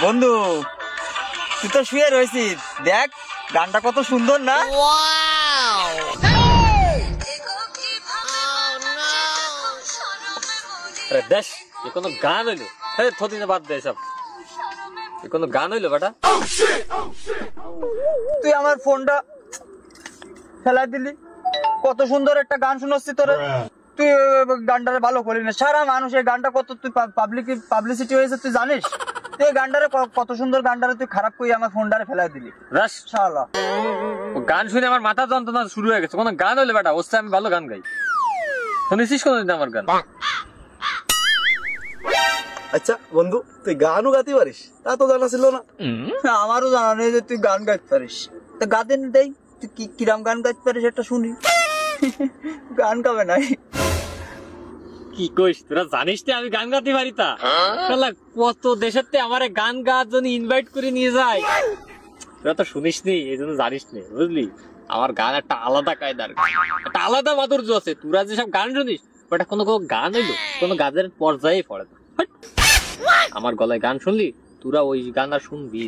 বন্ধু তুই তো শুয়ে রয়েছিস, দেখ গানটা কত সুন্দর না? দেশ কোনো গান হইলো, থদিনে বাদ দে সব। কোনো গান হইলো বেটা? তুই আমার ফোনটা ফেলাই দিলি, কত সুন্দর একটা গান শোনাচ্ছি তোরে, তুই গানটারে ভালো করি না। সারা মানুষ এই গানটা কত তুই পাবলিসিটি হয়েছে তুই জানিস? তুই এই গানটারে কত সুন্দর গানটারে তুই খারাপ করে আমার ফোনটারে ফেলাই দিলি। শালা গান শুনে আমার মাথা যন্ত্রণা শুরু হয়ে গেছে। কোনো গান হইলো বেটা? ওর আমি ভালো গান গাই, শুনেছিস কোনদিন আমার গান? আচ্ছা বন্ধু, তুই গানও গাতে পারিস? তা তো জানা ছিল না। আমারও জানা নেই যে তুই গান গাইতে পারিস। তা গাতে দেই, তুই কিরাম গান গাইতে পারিস একটা শুনি। গান গাবে নাই? কি কইস তোরা? জানিস না আমি গান গাতে পারি? তা কত দেশের আমার গান গাওয়ার জন্য ইনভাইট করে নিয়ে যায়, তোরা তো শুনিস নি, এই জন্য জানিস নি, বুঝলি? আমার গান একটা আলাদা কায়দার, একটা আলাদা মাধুর্য আছে। তোরা যেসব গান শুনিস ওটা কোনো গান হইলো, কোনো গানের পর্যায়ে পড়ে না। আমার গলায় গান শুনলি তোরা ওই গান আর শুনবি?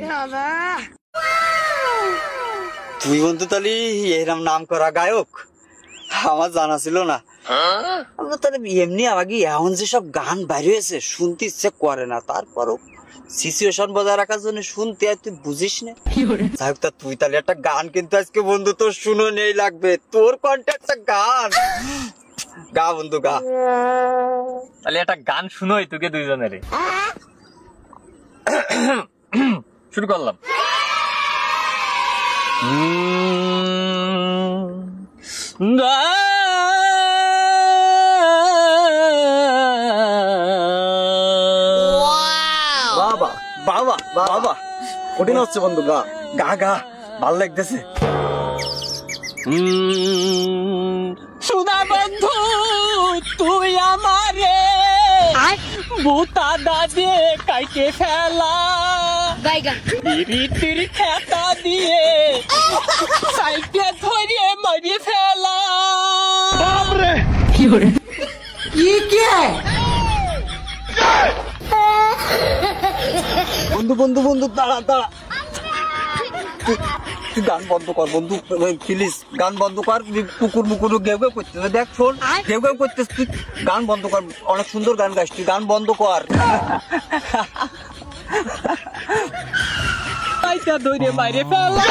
তুই বন্ধু তাহলে এরম নাম করা গায়ক? আমার জানা ছিল না। এমনি আমাকে এখন যেসব গান বাইরে হয়েছে শুনতে ইচ্ছে করে না, তারপরও সিচুয়েশন বজায় রাখার জন্য শুনতে আর তুই বুঝিস না। যাই হোক, তুই তাহলে একটা গান কিন্তু আজকে বন্ধু তোর শুনো নেই লাগবে, তোর কণ্ঠে একটা গান গা বন্ধু গা। তাহলে একটা গান শুনোই তোকে দুইজনের, শুরু করলাম। বাবা বাবা বাবা কঠিন হচ্ছে বন্ধু, গা গা গা ভাল লাগতেছে। সুদা বন্ধু তুই আমারে বুতা দাদে কাইকে ফেলা, বিরিতির খেতা দিয়ে সাইকেল ধরিয়ে মারিয়ে ফেলা। বন্ধু বন্ধু বন্ধু দাঁড়া দাঁড়া, তুই গান বন্ধ কর বন্ধু প্লিজ, গান বন্ধ কর। কুকুর মুকুর গেউ গেউ করতেছে, দেখ শোন গেউ গেউ করতেছে, তুই গান বন্ধ কর। অনেক সুন্দর গান গাইস, তুই গান বন্ধ কর। ধরে বাইরে ফেলা।